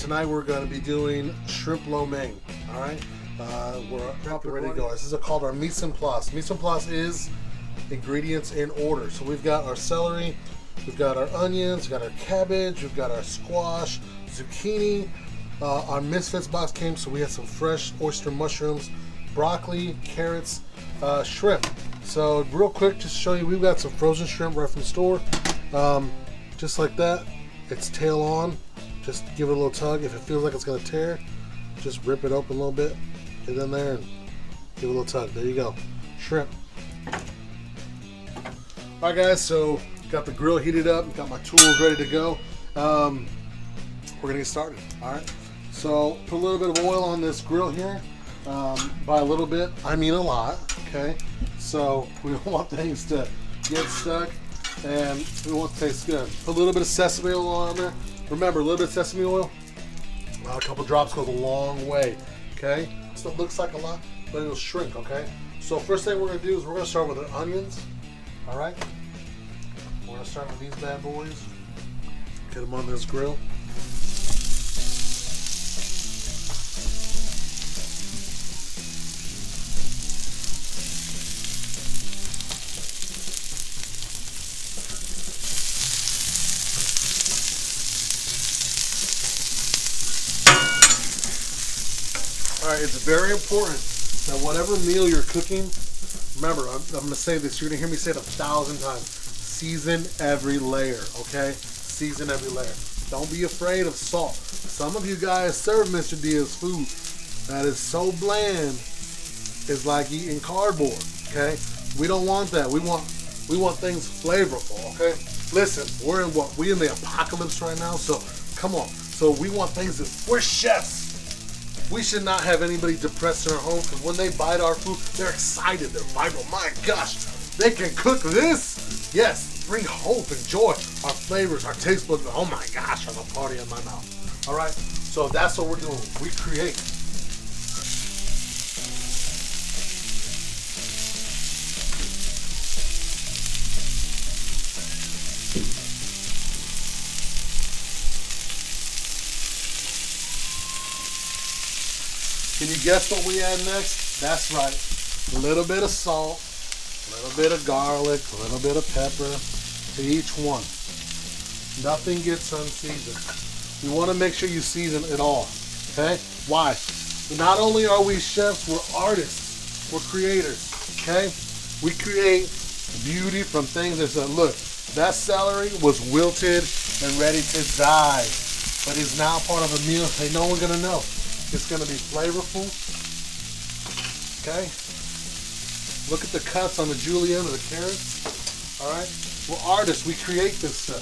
tonight we're going to be doing shrimp lo mein. All right, we're up and ready to go. This is called our mise en place. Mise en place is ingredients in order. So we've got our celery, we've got our onions, we've got our cabbage, we've got our squash, zucchini. Our Misfits box came, so we had some fresh oyster mushrooms, broccoli, carrots, shrimp. So real quick, just to show you, we've got some frozen shrimp right from the store. Just like that, it's tail on. Just give it a little tug. If it feels like it's gonna tear, just rip it open a little bit, get in there and give it a little tug. There you go, shrimp. All right guys, so got the grill heated up, got my tools ready to go. We're gonna get started. All right, so put a little bit of oil on this grill here. By a little bit, I mean a lot, okay? So we don't want things to get stuck, and we want it to taste good. Put a little bit of sesame oil on there. Remember, a little bit of sesame oil, a couple drops goes a long way, okay? So it looks like a lot, but it'll shrink, okay? So first thing we're gonna do is we're gonna start with our onions, all right? We're gonna start with these bad boys. Get them on this grill. All right, it's very important that whatever meal you're cooking, remember, I'm going to say this, you're going to hear me say it 1,000 times, season every layer, okay? Season every layer. Don't be afraid of salt. Some of you guys serve Mr. Diaz food that is so bland, it's like eating cardboard, okay? We don't want that. We want things flavorful, okay? Listen, we're in the apocalypse right now, so come on. So we want things that, we're chefs. We should not have anybody depressed in our home, because when they bite our food, they're excited, they're vibrant. My gosh, they can cook this. Yes, bring hope and joy. Our flavors, our taste buds, oh my gosh, I'm a party in my mouth. All right, so that's what we're doing. We create. Can you guess what we add next? That's right. A little bit of salt, a little bit of garlic, a little bit of pepper to each one. Nothing gets unseasoned. You want to make sure you season it all. Okay? Why? Not only are we chefs, we're artists. We're creators. Okay? We create beauty from things that look, that celery was wilted and ready to die, but is now part of a meal. Ain't no one gonna know. It's going to be flavorful, okay? Look at the cuts on the julienne of the carrots, all right? We're artists, we create this stuff.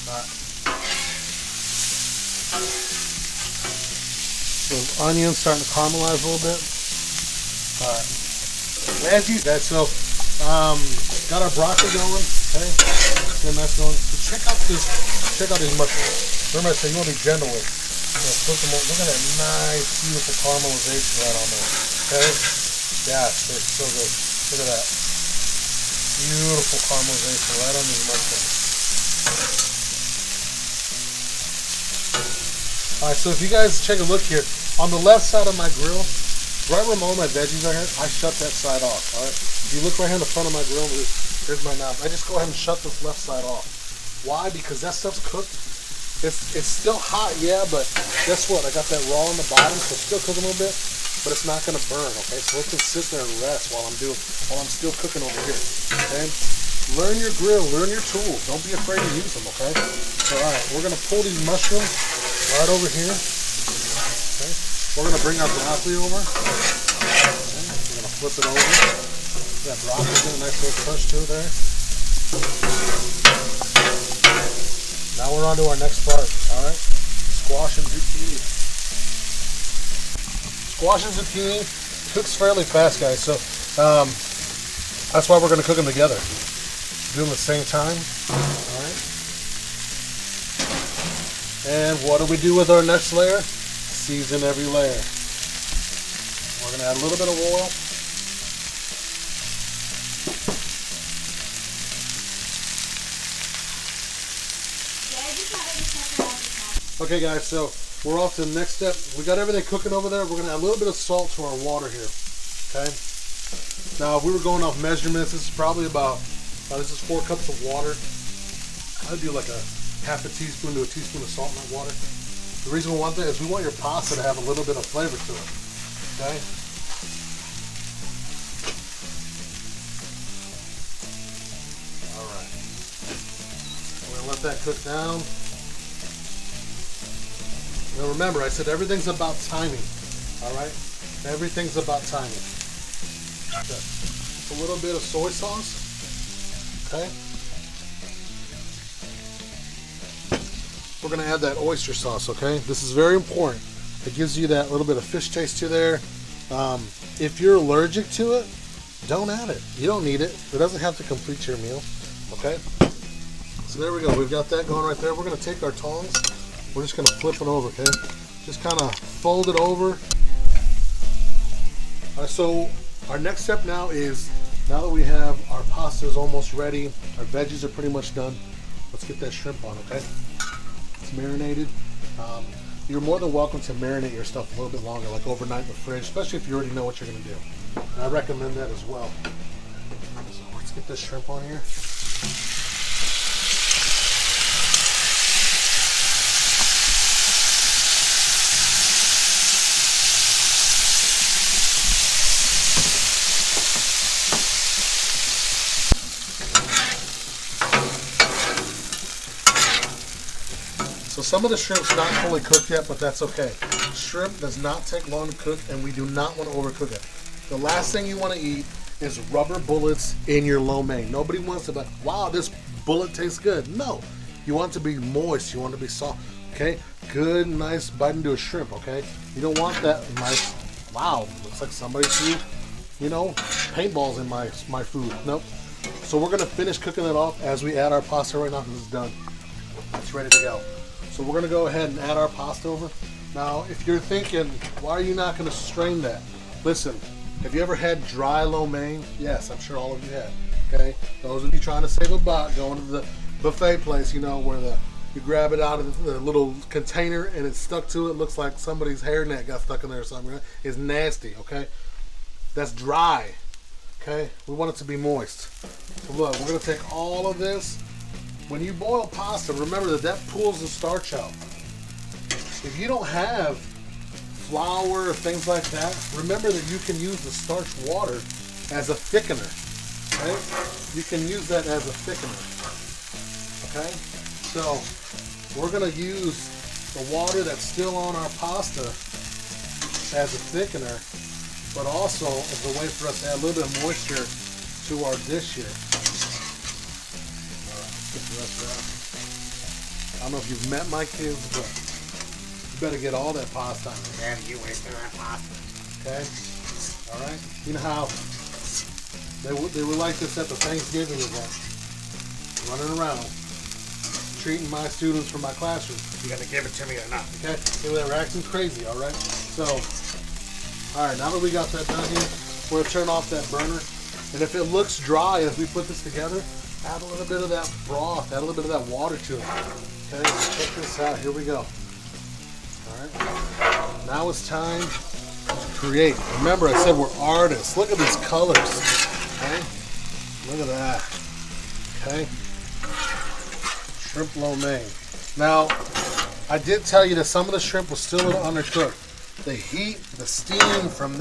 All right. So onions starting to caramelize a little bit. All right. As you said, so got our broccoli going, okay? Then that's going. So check out these mushrooms. Remember I said you want to be gentle with. Put them on. Look at that nice, beautiful caramelization right on there. Okay? Yes, they're so good. Look at that. Beautiful caramelization right on these mushrooms. Alright, so if you guys take a look here, on the left side of my grill, right where all my veggies are here, I shut that side off. Alright? If you look right here in the front of my grill, here's my knob. I just go ahead and shut this left side off. Why? Because that stuff's cooked. It's still hot, yeah, but guess what? I got that raw on the bottom, so it's still cooking a little bit, but it's not gonna burn, okay? So it can sit there and rest while I'm still cooking over here. Okay? Learn your grill, learn your tools. Don't be afraid to use them, okay? So alright, we're gonna pull these mushrooms right over here. Okay? We're gonna bring our broccoli over. Okay? We're gonna flip it over. That broccoli get a nice little crunch to it there. Now we're on to our next part, all right? Squash and zucchini. Squash and zucchini cooks fairly fast, guys, so that's why we're gonna cook them together. Do them at the same time, all right? And what do we do with our next layer? Season every layer. We're gonna add a little bit of oil. Okay guys, so we're off to the next step. We got everything cooking over there. We're gonna add a little bit of salt to our water here. Okay. Now if we were going off measurements, this is probably about, this is 4 cups of water. I'd do like a half a teaspoon to a teaspoon of salt in that water. The reason we want that is we want your pasta to have a little bit of flavor to it. Okay. All right. We're gonna let that cook down. Now remember, I said everything's about timing. All right. Everything's about timing. Okay. A little bit of soy sauce. Okay. We're going to add that oyster sauce, okay? This is very important. It gives you that little bit of fish taste to there. If you're allergic to it, don't add it. You don't need it. It doesn't have to complete your meal, okay? So there we go. We've got that going right there. We're going to take our tongs. We're just going to flip it over, okay? Just kind of fold it over. All right, so our next step now is, now that we have our pasta is almost ready, our veggies are pretty much done, let's get that shrimp on, okay? It's marinated. You're more than welcome to marinate your stuff a little bit longer, like overnight in the fridge, especially if you already know what you're going to do. And I recommend that as well. So let's get this shrimp on here. So some of the shrimp's not fully cooked yet, but that's okay. Shrimp does not take long to cook, and we do not want to overcook it. The last thing you want to eat is rubber bullets in your lo mein. Nobody wants to be like, wow, this bullet tastes good. No, you want it to be moist. You want it to be soft. Okay, good, nice bite into a shrimp. Okay, you don't want that nice. Wow, looks like somebody threw, paintballs in my food. Nope. So we're gonna finish cooking it off as we add our pasta right now because it's done. It's ready to go. So we're going to go ahead and add our pasta over. Now, if you're thinking, why are you not going to strain that? Listen, have you ever had dry lo mein? Yes, I'm sure all of you have. Okay, those of you trying to save a buck, going to the buffet place, where you grab it out of the little container and it's stuck to it. Looks like somebody's hairnet got stuck in there or something. Right? It's nasty. Okay, that's dry. Okay, we want it to be moist. So look, we're going to take all of this. When you boil pasta, remember that pulls the starch out. If you don't have flour or things like that, remember that you can use the starch water as a thickener. Okay? You can use that as a thickener. Okay? So we're going to use the water that's still on our pasta as a thickener, but also as a way for us to add a little bit of moisture to our dish here. Get the rest of that. I don't know if you've met my kids, but you better get all that pasta. Daddy, you wasted that pasta. Okay? Alright? You know how they were like this at the Thanksgiving event. Running around, treating my students from my classroom. You gotta give it to me or not. Okay? They were acting crazy, alright? So, alright, now that we got that done here, we're gonna turn off that burner. And if it looks dry as we put this together, add a little bit of that broth, add a little bit of that water to it. Okay, so check this out. Here we go. All right. Now it's time to create. Remember, I said we're artists. Look at these colors. Okay. Look at that. Okay. Shrimp lo mein. Now, I did tell you that some of the shrimp was still a little undercooked. The heat, the steam from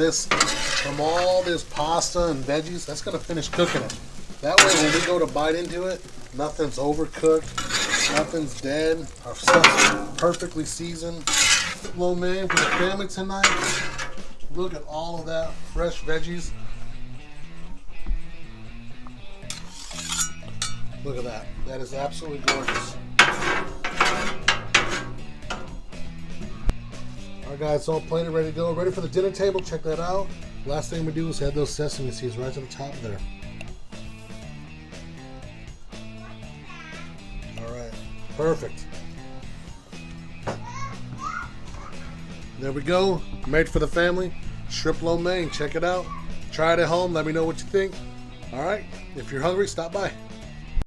all this pasta and veggies, that's gonna finish cooking it. That way, when we go to bite into it, nothing's overcooked, nothing's dead. Our stuff's perfectly seasoned. Lo mein for the family tonight. Look at all of that fresh veggies. Look at that. That is absolutely gorgeous. All right, guys, it's all plated, ready to go. Ready for the dinner table. Check that out. Last thing we do is add those sesame seeds right to the top there. Perfect. There we go. Made for the family. Shrimp lo mein. Check it out. Try it at home. Let me know what you think. All right. If you're hungry, stop by.